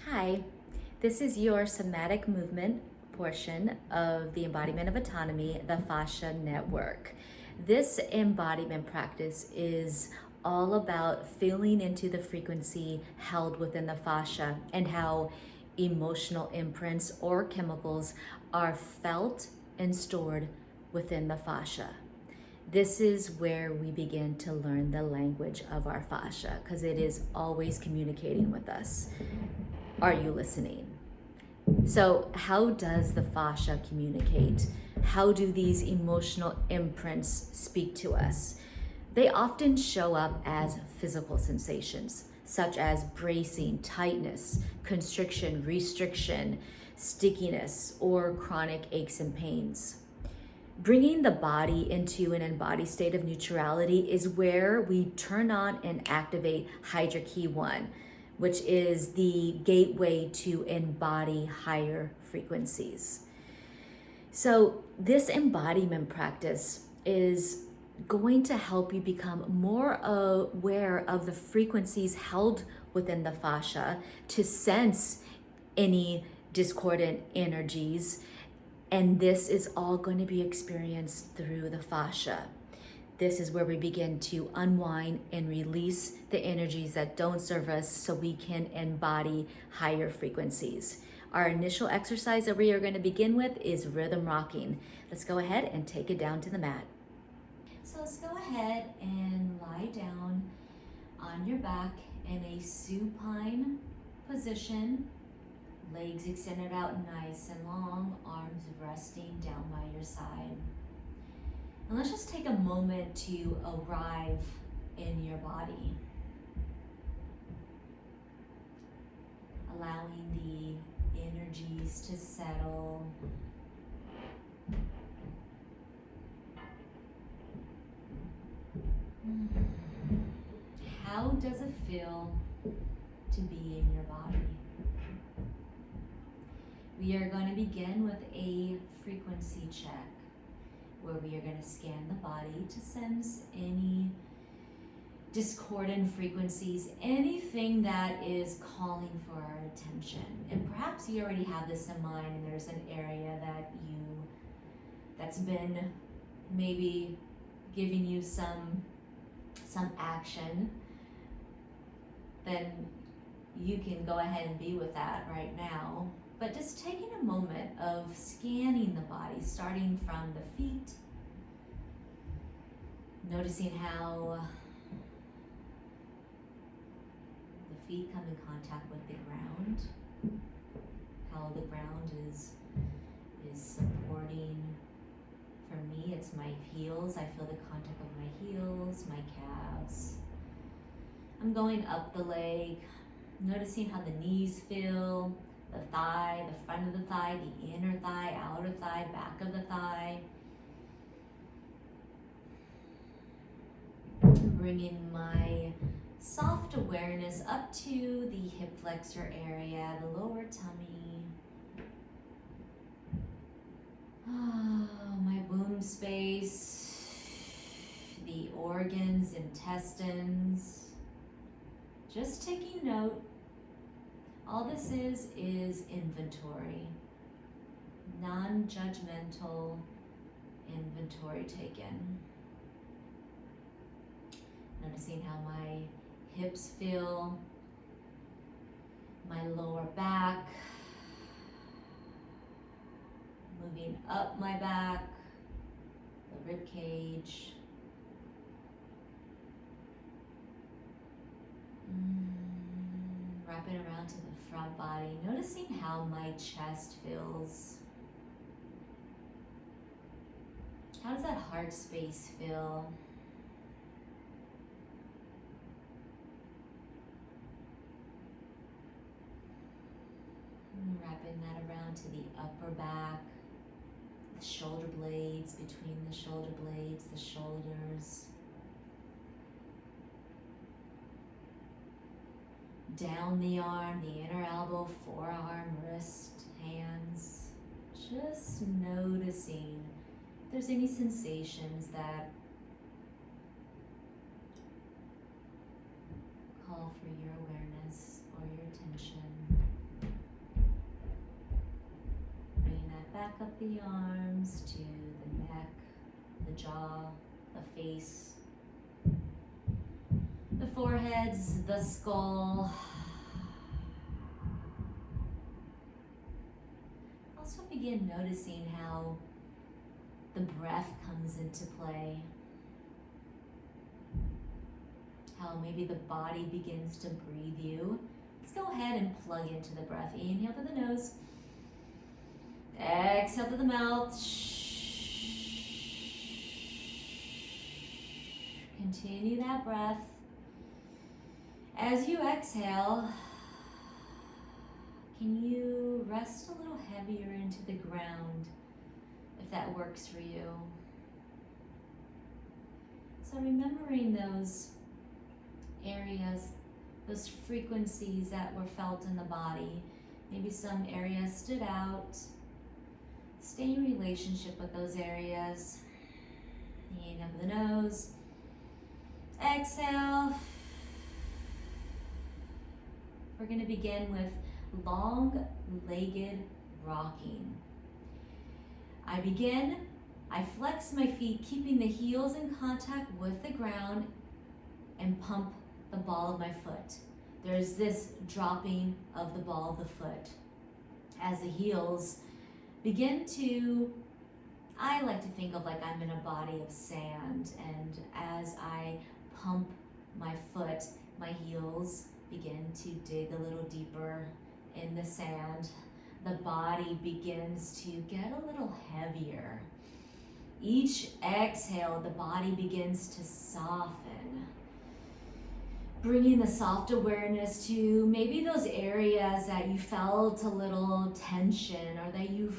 Hi, this is your somatic movement portion of the embodiment of autonomy, the Fascia network. This embodiment practice is all about feeling into the frequency held within the fascia and how emotional imprints or chemicals are felt and stored within the fascia. This is where we begin to learn the language of our fascia because it is always communicating with us. Are you listening? So, how does the fascia communicate? How do these emotional imprints speak to us? They often show up as physical sensations, such as bracing, tightness, constriction, restriction, stickiness, or chronic aches and pains. Bringing the body into an embodied state of neutrality is where we turn on and activate Hydra Key 1, which is the gateway to embody higher frequencies. So this embodiment practice is going to help you become more aware of the frequencies held within the fascia to sense any discordant energies. And this is all going to be experienced through the fascia. This is where we begin to unwind and release the energies that don't serve us so we can embody higher frequencies. Our initial exercise that we are going to begin with is rhythm rocking. Let's go ahead and take it down to the mat. So let's go ahead and lie down on your back in a supine position. Legs extended out nice and long, arms resting down by your side. And let's just take a moment to arrive in your body. Allowing the energies to settle. How does it feel to be in your body? We are going to begin with a frequency check, where we are going to scan the body to sense any discordant frequencies, anything that is calling for our attention. And perhaps you already have this in mind and there's an area that's been maybe giving you some action. Then you can go ahead and be with that right now. But just taking a moment of scanning the body, starting from the feet, noticing how the feet come in contact with the ground, how the ground is supporting. For me, it's my heels. I feel the contact of my heels, my calves. I'm going up the leg, noticing how the knees feel, the thigh, the front of the thigh, the inner thigh, outer thigh, back of the thigh. Bringing my soft awareness up to the hip flexor area, the lower tummy. My womb space, the organs, intestines. Just taking note. All this is inventory, non-judgmental inventory taken. Noticing how my hips feel, my lower back, moving up my back, the rib cage. Wrapping around to the front body, noticing how my chest feels. How does that heart space feel? Wrapping that around to the upper back, the shoulder blades, between the shoulder blades, the shoulders. Down the arm, the inner elbow, forearm, wrist, hands. Just noticing if there's any sensations that call for your awareness or your attention. back up the arms to the neck, the jaw, the face, the foreheads, the skull. Also begin noticing how the breath comes into play. How maybe the body begins to breathe you. Let's go ahead and plug into the breath. Inhale through the nose. Exhale through the mouth. Continue that breath. As you exhale, can you rest a little heavier into the ground if that works for you? So remembering those areas, those frequencies that were felt in the body. Maybe some areas stood out. Stay in relationship with those areas. Inhale through the nose. Exhale. We're going to begin with long-legged rocking. I flex my feet, keeping the heels in contact with the ground, and pump the ball of my foot. There's this dropping of the ball of the foot as the heels begin to, I like to think of like I'm in a body of sand, and as I pump my foot, my heels begin to dig a little deeper in the sand. The body begins to get a little heavier. Each exhale, the body begins to soften, bringing the soft awareness to maybe those areas that you felt a little tension or that you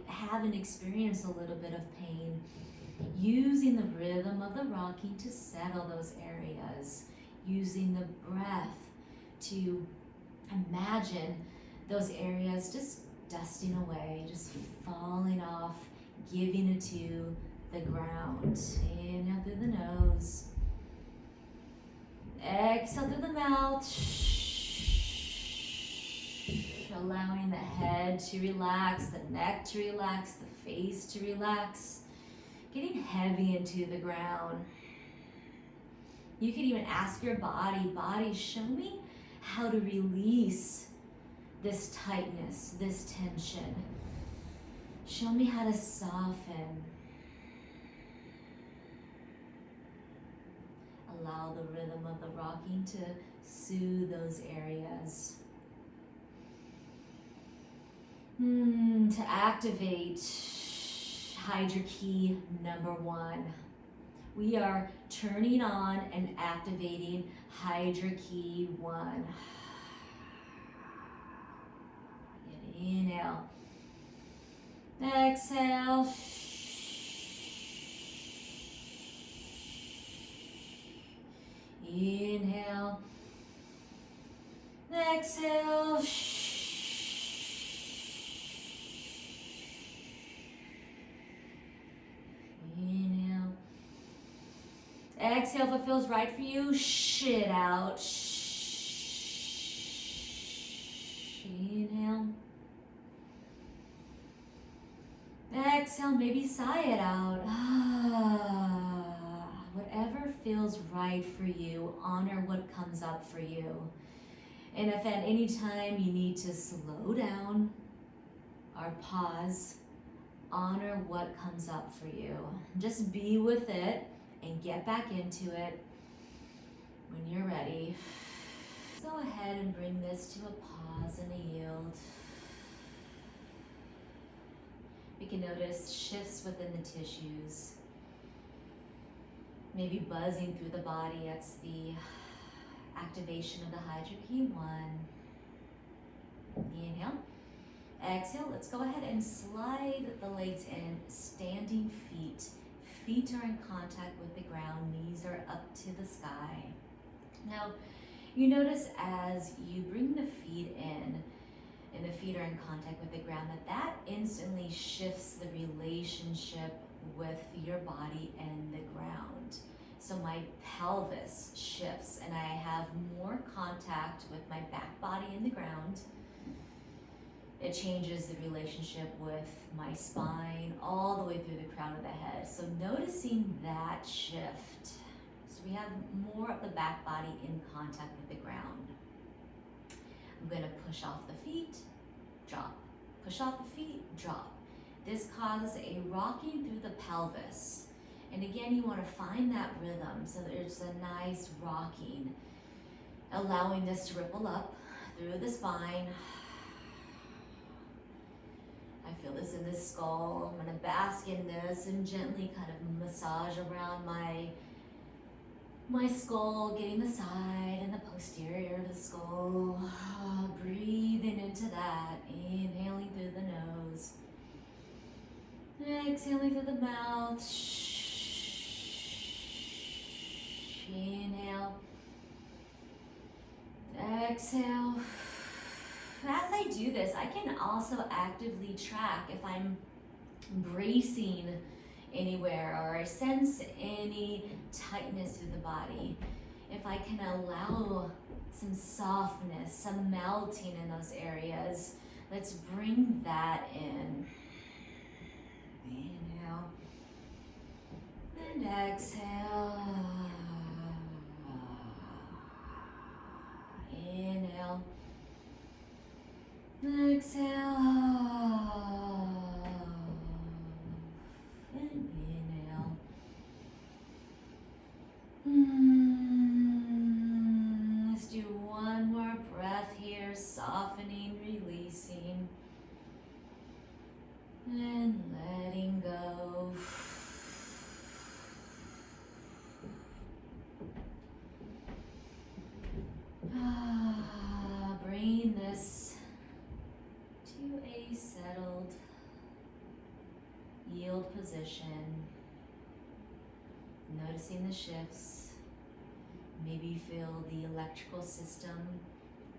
haven't experienced a little bit of pain. Using the rhythm of the rocking to settle those areas. Using the breath to imagine those areas just dusting away, just falling off, giving it to the ground. Inhale through the nose. Exhale through the mouth. Allowing the head to relax, the neck to relax, the face to relax. Getting heavy into the ground. You can even ask your body, show me how to release this tightness, this tension. Show me how to soften. Allow the rhythm of the rocking to soothe those areas. To activate Hydra Key number 1. We are turning on and activating Hydra Key 1. Inhale. Exhale. Inhale. Exhale. Inhale. Exhale if it feels right for you. Shit out. Inhale. Exhale, maybe sigh it out. Whatever feels right for you, honor what comes up for you. And if at any time you need to slow down or pause, honor what comes up for you. Just be with it and get back into it when you're ready. Go ahead and bring this to a pause and a yield. We can notice shifts within the tissues. Maybe buzzing through the body. That's the activation of the Hydra Key 1. Inhale. Exhale. Let's go ahead and slide the legs in. Standing feet. Feet are in contact with the ground. Knees are up to the sky. Now, you notice as you bring the feet in, and the feet are in contact with the ground, that instantly shifts the relationship with your body and the ground. So my pelvis shifts and I have more contact with my back body and the ground. It it changes the relationship with my spine all the way through the crown of the head. So noticing that shift. So we have more of the back body in contact with the ground. I'm going to push off the feet, drop. Push off the feet, drop. This causes a rocking through the pelvis. And again, you want to find that rhythm. So there's a nice rocking, allowing this to ripple up through the spine. I feel this in the skull. I'm going to bask in this and gently kind of massage around my skull, getting the side and the posterior of the skull. Breathing into that, inhaling through the nose. Exhaling through the mouth. Inhale. Exhale. As I do this, I can also actively track if I'm bracing anywhere or I sense any tightness through the body. If I can allow some softness, some melting in those areas, let's bring that in. Inhale and exhale. Inhale. Exhale. And inhale. Let's do one more breath here, softening, releasing, and letting go. Bring this to a settled, yield position. Noticing the shifts. Maybe feel the electrical system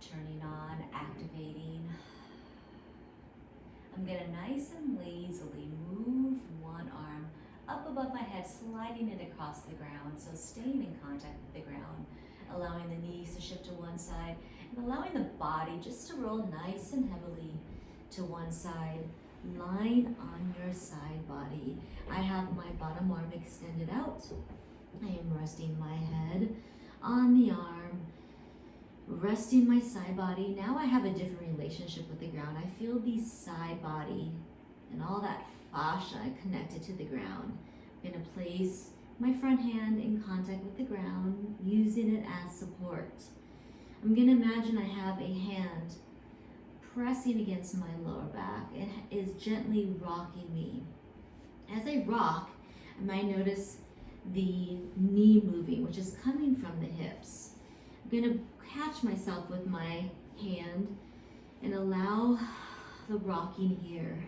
turning on, activating. I'm going to nice and lazily move one arm up above my head, sliding it across the ground. So staying in contact with the ground, allowing the knees to shift to one side, and allowing the body just to roll nice and heavily to one side. Lying on your side body. I have my bottom arm extended out. I am resting my head on the arm, resting my side body. Now I have a different relationship with the ground. I feel the side body and all that fascia connected to the ground. I'm going to place my front hand in contact with the ground, using it as support. I'm going to imagine I have a hand pressing against my lower back and is gently rocking me. As I rock, I might notice the knee moving, which is coming from the hips. I'm going to catch myself with my hand and allow the rocking here.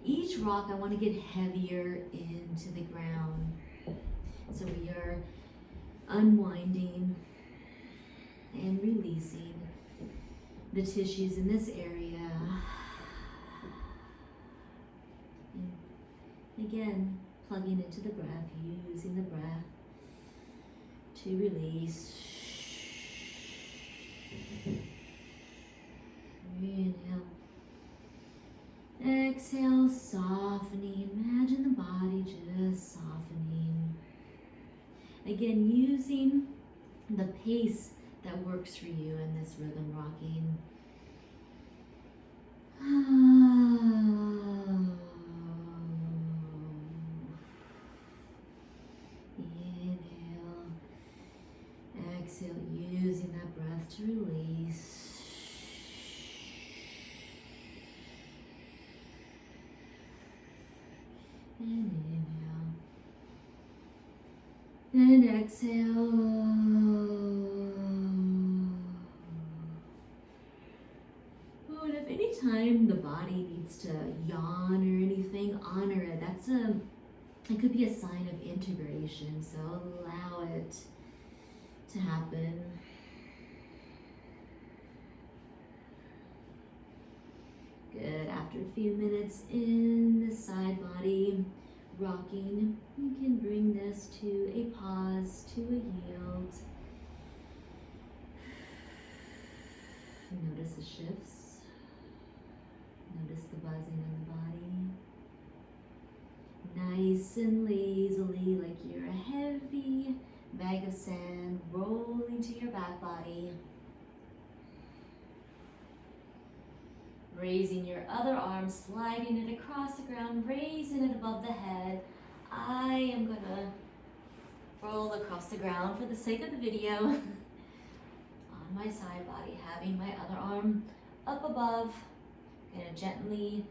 Each rock, I want to get heavier into the ground. So we are unwinding and releasing the tissues in this area. And again, plugging into the breath, using the breath to release. Inhale. Exhale, softening. Imagine the body just softening. Again, using the pace that works for you in this rhythm rocking. Inhale. Exhale, using that breath to release. And inhale. And exhale. Anytime the body needs to yawn or anything, honor it. It could be a sign of integration, so allow it to happen. Good. After a few minutes in the side body rocking, you can bring this to a pause, to a yield. Notice the shifts. of sand, rolling to your back body. Raising your other arm, sliding it across the ground, raising it above the head. I am gonna roll across the ground for the sake of the video. On my side body, having my other arm up above. Gonna gently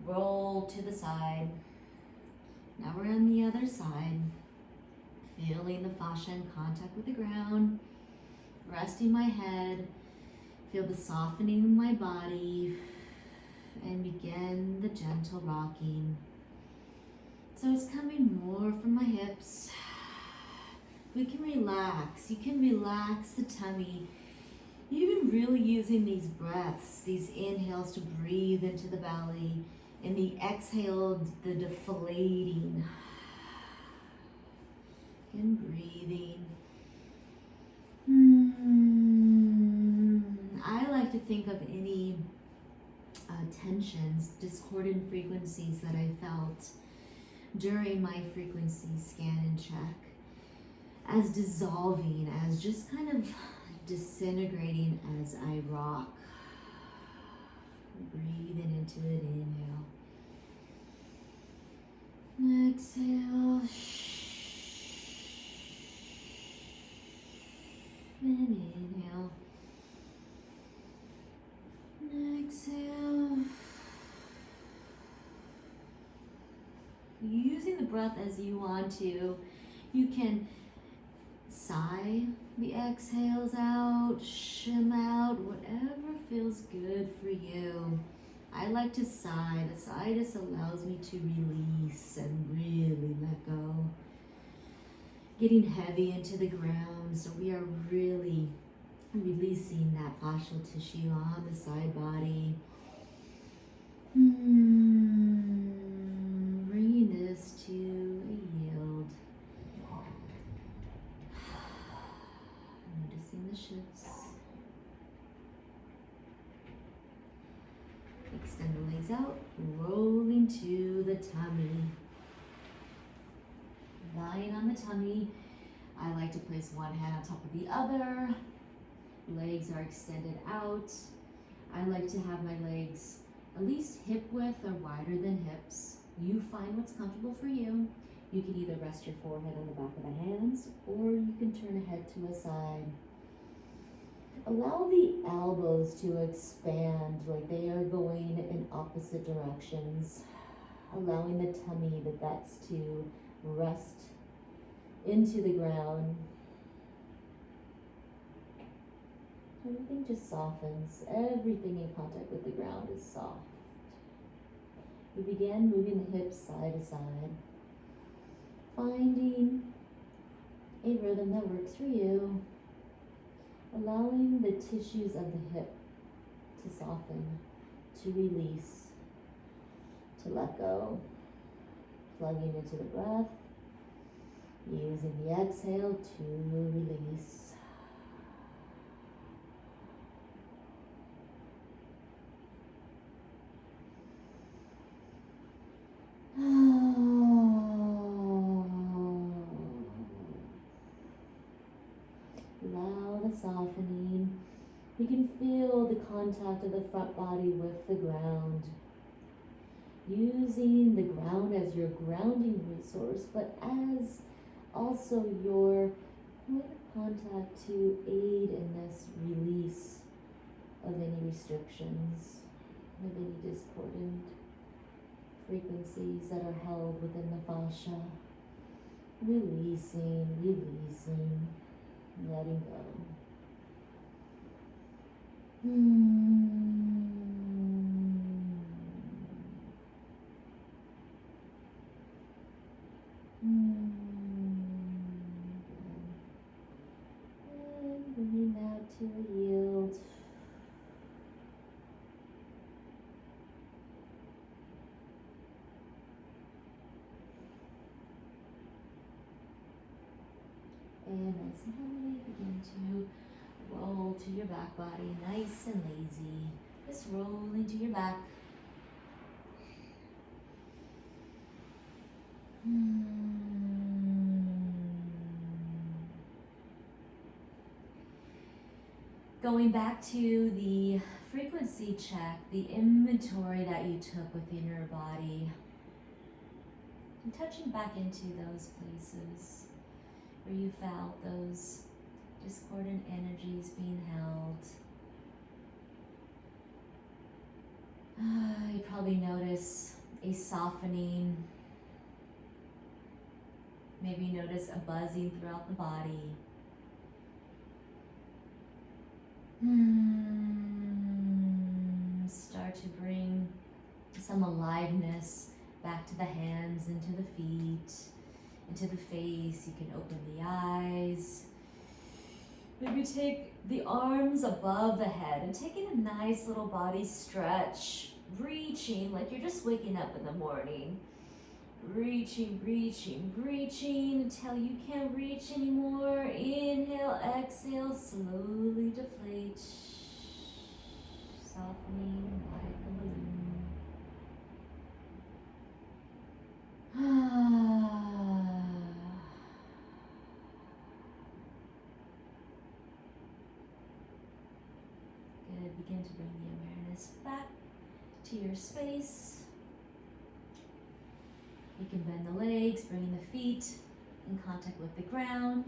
roll to the side. Now we're on the other side. Feeling the fascia in contact with the ground. Resting my head. Feel the softening of my body. And begin the gentle rocking. So it's coming more from my hips. We can relax. You can relax the tummy. Even really using these breaths, these inhales to breathe into the belly, and the exhale, the deflating. And breathing. I like to think of any tensions, discordant frequencies that I felt during my frequency scan and check as dissolving, as just kind of disintegrating as I rock. Breathing into it, inhale. Exhale. And inhale. Exhale. Using the breath as you want to, you can sigh the exhales out, shim out, whatever feels good for you. I like to sigh. The sigh just allows me to release and really let go. Getting heavy into the ground, so we are really releasing that fascial tissue on the side body. Bringing this to a yield. Noticing the shifts. Extend the legs out, rolling to the tummy. Lying on the tummy, I like to place one hand on top of the other. Legs are extended out. I like to have my legs at least hip width or wider than hips. You find what's comfortable for you. You can either rest your forehead on the back of the hands, or you can turn a head to a side. Allow the elbows to expand like they are going in opposite directions. Allowing the tummy, the guts to rest into the ground. Everything just softens. Everything in contact with the ground is soft. We begin moving the hips side to side, finding a rhythm that works for you, allowing the tissues of the hip to soften, to release, to let go, plugging into the breath, using the exhale to release. Allow the softening. You can feel the contact of the front body with the ground. Using the ground as your grounding resource, but as also your point of contact to aid in this release of any restrictions, of any discordant frequencies that are held within the fascia. Releasing, releasing, letting go. And bringing that to a yield. And nice and heavily begin to roll to your back body, nice and lazy. Just roll into your back. going back to the frequency check, the inventory that you took within your body, and touching back into those places where you felt those discordant energies being held. You probably notice a softening. Maybe notice a buzzing throughout the body. Start to bring some aliveness back to the hands, into the feet, into the face. You can open the eyes. Maybe take the arms above the head and taking a nice little body stretch, reaching like you're just waking up in the morning. Reaching, reaching, reaching until you can't reach anymore. Inhale, exhale, slowly deflate. Softening like a balloon. Good. Begin to bring the awareness back to your space. You can bend the legs, bringing the feet in contact with the ground.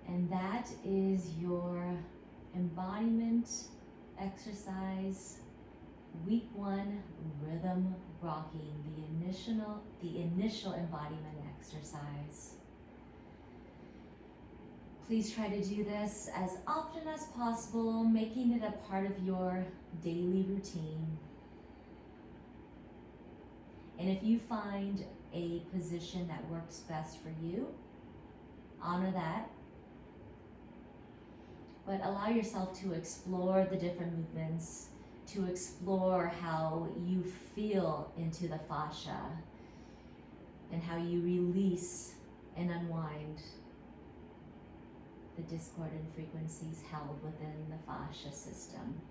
And that is your embodiment exercise, week 1, rhythm rocking, the initial embodiment exercise. Please try to do this as often as possible, making it a part of your daily routine. And if you find a position that works best for you, honor that. But allow yourself to explore the different movements, to explore how you feel into the fascia and how you release and unwind the discordant frequencies held within the fascia system.